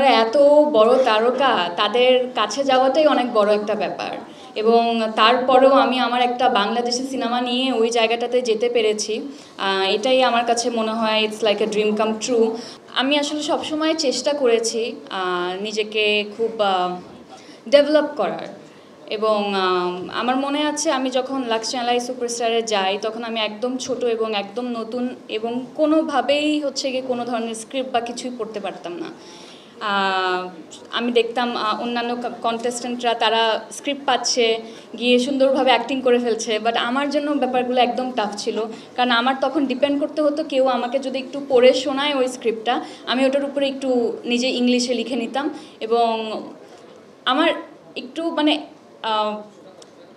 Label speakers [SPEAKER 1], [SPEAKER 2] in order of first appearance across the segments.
[SPEAKER 1] ওনারা এত বড় তারকা, তাদের কাছে যাওয়াটাই অনেক বড় একটা ব্যাপার। এবং তারপরেও আমি আমার একটা বাংলাদেশি সিনেমা নিয়ে ওই জায়গাটাতে যেতে পেরেছি, এটাই আমার কাছে মনে হয় it's like a dream come true. আমি আসলে সবসময় চেষ্টা করেছি নিজেকে খুব ডেভেলপ করার। এবং আমার মনে আছে আমি যখন লাক্স চ্যানেলাই সুপারস্টারে যাই তখন আমি একদম ছোট এবং একদম নতুন, এবং কোনোভাবেই হচ্ছে গিয়ে কোনো ধরনের স্ক্রিপ্ট বা কিছুই পড়তে পারতাম না। আমি দেখতাম অন্যান্য কন্টেস্টেন্টরা তারা স্ক্রিপ্ট পাচ্ছে, গিয়ে সুন্দরভাবে অ্যাক্টিং করে ফেলছে, বাট আমার জন্য ব্যাপারগুলো একদম টাফ ছিল। কারণ আমার তখন ডিপেন্ড করতে হতো কেউ আমাকে যদি একটু পড়ে শোনায় ওই স্ক্রিপ্টটা, আমি ওটার উপরে একটু নিজে ইংলিশে লিখে নিতাম। এবং আমার একটু মানে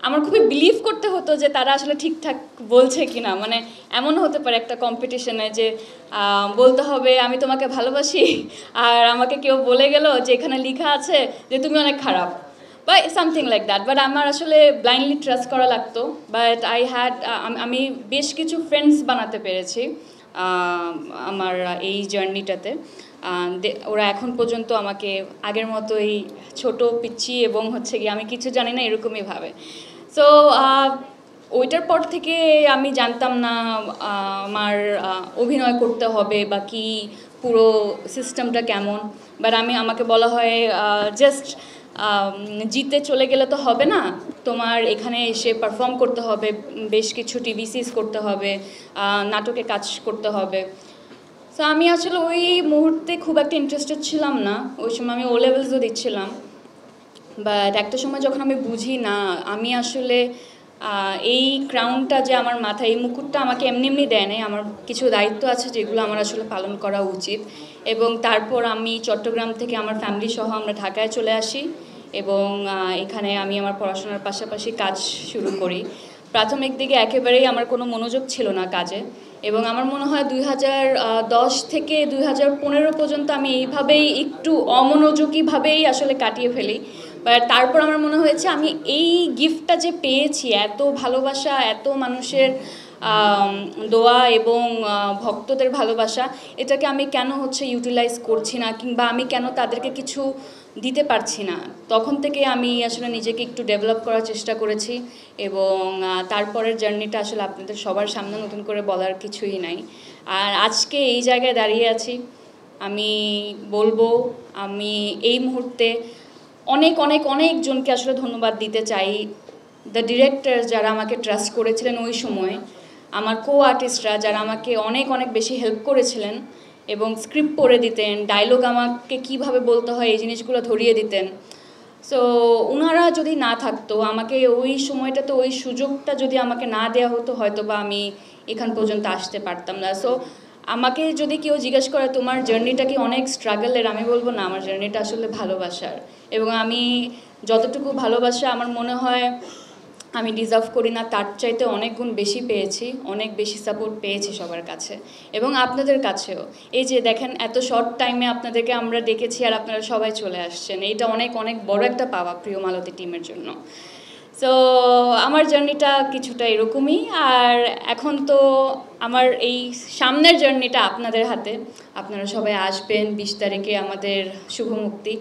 [SPEAKER 1] আমার খুবই বিলিভ করতে হতো যে তারা আসলে ঠিকঠাক বলছে কিনা। মানে এমন হতে পারে একটা কম্পিটিশনে যে বলতে হবে আমি তোমাকে ভালোবাসি, আর আমাকে কেউ বলে গেল যে এখানে লেখা আছে যে তুমি অনেক খারাপ, বা সামথিং লাইক দ্যাট। বাট আমার আসলে ব্লাইন্ডলি ট্রাস্ট করা লাগতো। বাট আমি বেশ কিছু ফ্রেন্ডস বানাতে পেরেছি আমার এই জার্নিটাতে। ওরা এখন পর্যন্ত আমাকে আগের মতোই ছোট পিচ্ছি এবং হচ্ছে গিয়ে আমি কিছু জানি না এরকমই ভাবে। সো ওইটার পর থেকে আমি জানতাম না আমার অভিনয় করতে হবে বা কি পুরো সিস্টেমটা কেমন। বাট আমাকে বলা হয় জাস্ট জিতে চলে গেলে তো হবে না, তোমার এখানে এসে পারফর্ম করতে হবে, বেশ কিছু টিভি সিরিজ করতে হবে, নাটকে কাজ করতে হবে। সো আমি আসলে ওই মুহূর্তে খুব একটা ইন্টারেস্টেড ছিলাম না। ওই সময় আমি ও লেভেলসও দিচ্ছিলাম। বাট একটা সময় যখন আমি বুঝি না আমি আসলে এই ক্রাউনটা যে আমার মাথায়, এই মুকুটটা আমাকে এমনি এমনি দেয় নাই, আমার কিছু দায়িত্ব আছে যেগুলো আমার আসলে পালন করা উচিত। এবং তারপর আমি চট্টগ্রাম থেকে আমার ফ্যামিলি সহ আমরা ঢাকায় চলে আসি এবং এখানে আমি আমার পড়াশোনার পাশাপাশি কাজ শুরু করি। প্রাথমিক দিকে একেবারেই আমার কোনো মনোযোগ ছিল না কাজে, এবং আমার মনে হয় 2010 থেকে 2015 পর্যন্ত আমি এইভাবেই একটু অমনোযোগীভাবেই আসলে কাটিয়ে ফেলি। বাট তারপর আমার মনে হয়েছে আমি এই গিফটটা যে পেয়েছি, এত ভালোবাসা, এত মানুষের দোয়া এবং ভক্তদের ভালোবাসা, এটাকে আমি কেন হচ্ছে ইউটিলাইজ করছি না, কিংবা আমি কেন তাদেরকে কিছু দিতে পারছি না। তখন থেকে আমি আসলে নিজেকে একটু ডেভেলপ করার চেষ্টা করেছি। এবং তারপরের জার্নিটা আসলে আপনাদের সবার সামনে নতুন করে বলার কিছুই নাই। আর আজকে এই জায়গায় দাঁড়িয়ে আছি, আমি বলবো আমি এই মুহূর্তে অনেক অনেক অনেকজনকে আসলে ধন্যবাদ দিতে চাই। দ্য ডিরেক্টরস যারা আমাকে ট্রাস্ট করেছিলেন ওই সময়, আমার কো আর্টিস্টরা যারা আমাকে অনেক অনেক বেশি হেল্প করেছিলেন এবং স্ক্রিপ্ট পড়ে দিতেন, ডায়লগ আমাকে কিভাবে বলতে হয় এই জিনিসগুলো ধরিয়ে দিতেন। সো ওনারা যদি না থাকতো, আমাকে ওই সময়টাতে ওই সুযোগটা যদি আমাকে না দেওয়া হতো, হয়তো বা আমি এখান পর্যন্ত আসতে পারতাম না। সো আমাকে যদি কেউ জিজ্ঞেস করে তোমার জার্নিটা কি অনেক স্ট্রাগলের, আমি বলবো না, আমার জার্নিটা আসলে ভালোবাসার। এবং আমি যতটুকু ভালোবাসা আমার মনে হয় আমি ডিজার্ভ করি না, তার চাইতে অনেক গুণ বেশি পেয়েছি, অনেক বেশি সাপোর্ট পেয়েছি সবার কাছে এবং আপনাদের কাছেও। এই যে দেখেন এত শর্ট টাইমে আপনাদেরকে আমরা ডেকেছি আর আপনারা সবাই চলে আসছেন, এইটা অনেক অনেক বড় একটা পাওয়া প্রিয় মালতী টিমের জন্য। সো আমার জার্নিটা কিছুটা এরকমই। আর এখন তো আমার এই সামনের জার্নিটা আপনাদের হাতে। আপনারা সবাই আসবেন 20 তারিখে আমাদের শুভ মুক্তি,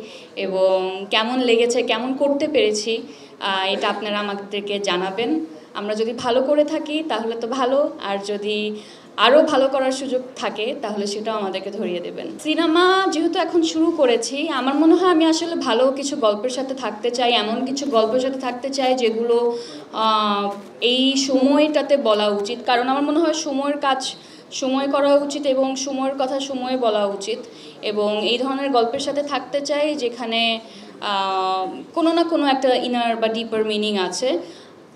[SPEAKER 1] এবং কেমন লেগেছে, কেমন করতে পেরেছি, এটা আপনারা আমাদেরকে জানাবেন। আমরা যদি ভালো করে থাকি তাহলে তো ভালো, আর যদি আরও ভালো করার সুযোগ থাকে তাহলে সেটাও আমাদেরকে ধরিয়ে দেবেন। সিনেমা যেহেতু এখন শুরু করেছি, আমার মনে হয় আমি আসলে ভালো কিছু গল্পের সাথে থাকতে চাই, এমন কিছু গল্পের সাথে থাকতে চাই যেগুলো এই সময়টাতে বলা উচিত। কারণ আমার মনে হয় সময়ের কাজ সময় করা উচিত এবং সময়ের কথা সময়ে বলা উচিত। এবং এই ধরনের গল্পের সাথে থাকতে চাই যেখানে কোনো না কোনো একটা ইনার বা ডিপার মিনিং আছে।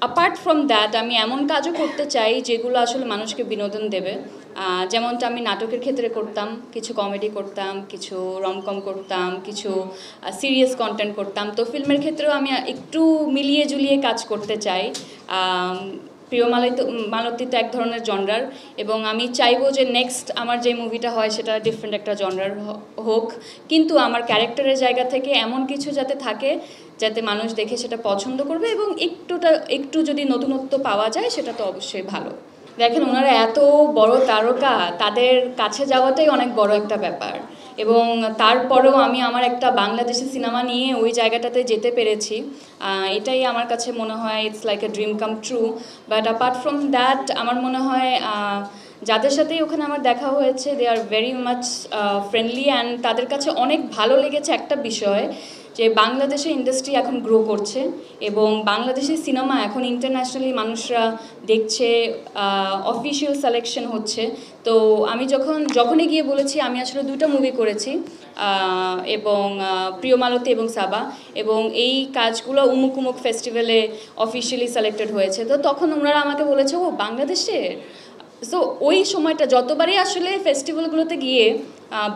[SPEAKER 1] অ্যাপার্ট ফ্রম দ্যাট আমি এমন কাজও করতে চাই যেগুলো আসলে মানুষকে বিনোদন দেবে। যেমনটা আমি নাটকের ক্ষেত্রে করতাম, কিছু কমেডি করতাম, কিছু রমকম করতাম, কিছু সিরিয়াস কন্টেন্ট করতাম। তো ফিল্মের ক্ষেত্রেও আমি একটু মিলিয়ে জুলিয়ে কাজ করতে চাই। প্রিয় মালতী তো এক ধরনের জনরার, এবং আমি চাইবো যে নেক্সট আমার যে মুভিটা হয় সেটা ডিফারেন্ট একটা জনরার হোক, কিন্তু আমার ক্যারেক্টারের জায়গা থেকে এমন কিছু যাতে থাকে যাতে মানুষ দেখে সেটা পছন্দ করবে, এবং একটু যদি নতুনত্ব পাওয়া যায় সেটা তো অবশ্যই ভালো। দেখেন ওনারা এত বড় তারকা, তাদের কাছে যাওয়াটাই অনেক বড় একটা ব্যাপার। এবং তারপরেও আমি আমার একটা বাংলাদেশি সিনেমা নিয়ে ওই জায়গাটাতে যেতে পেরেছি। এটাই আমার কাছে মনে হয় it's like a dream come true. But apart from that আমার মনে হয় যাদের সাথেই ওখানে আমার দেখা হয়েছে they are very much friendly and তাদের কাছে অনেক ভালো লেগেছে একটা বিষয়, যে বাংলাদেশের ইন্ডাস্ট্রি এখন গ্রো করছে এবং বাংলাদেশের সিনেমা এখন ইন্টারন্যাশনালি মানুষরা দেখছে, অফিসিয়াল সিলেকশন হচ্ছে। তো আমি যখনই গিয়ে বলেছি আমি আসলে 2টা মুভি করেছি এবং প্রিয় মালতী এবং সাবা, এবং এই কাজগুলো উমুক উমুক ফেস্টিভ্যালে অফিসিয়ালি সিলেক্টেড হয়েছে। তো তখন ওনারা আমাকে বলেছে ও বাংলাদেশে। সো ওই সময়টা যতবারই আসলে ফেস্টিভ্যালগুলোতে গিয়ে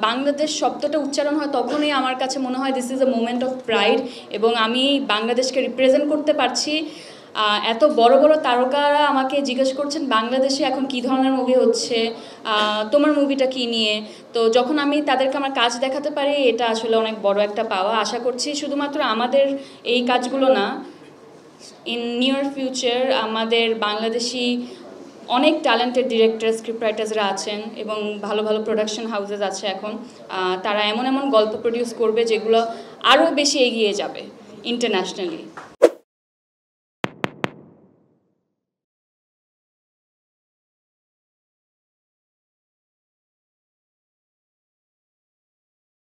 [SPEAKER 1] বাংলাদেশ শব্দটা উচ্চারণ হয় তখনই আমার কাছে মনে হয় this is a moment of pride, এবং আমি বাংলাদেশকে রিপ্রেজেন্ট করতে পারছি। এত বড় বড় তারকারা আমাকে জিজ্ঞেস করছেন বাংলাদেশে এখন কী ধরনের মুভি হচ্ছে, তোমার মুভিটা কী নিয়ে। তো যখন আমি তাদেরকে আমার কাজ দেখাতে পারি এটা আসলে অনেক বড় একটা পাওয়া। আশা করছি শুধুমাত্র আমাদের এই কাজগুলো না, ইন নিয়ার ফিউচার আমাদের বাংলাদেশি অনেক ট্যালেন্টেড ডিরেক্টর স্ক্রিপ্ট রাইটার্সরা আছেন এবং ভালো ভালো প্রোডাকশন হাউসেস আছে এখন, তারা এমন এমন গল্প প্রডিউস করবে যেগুলো আরও বেশি এগিয়ে যাবে ইন্টারন্যাশনালি।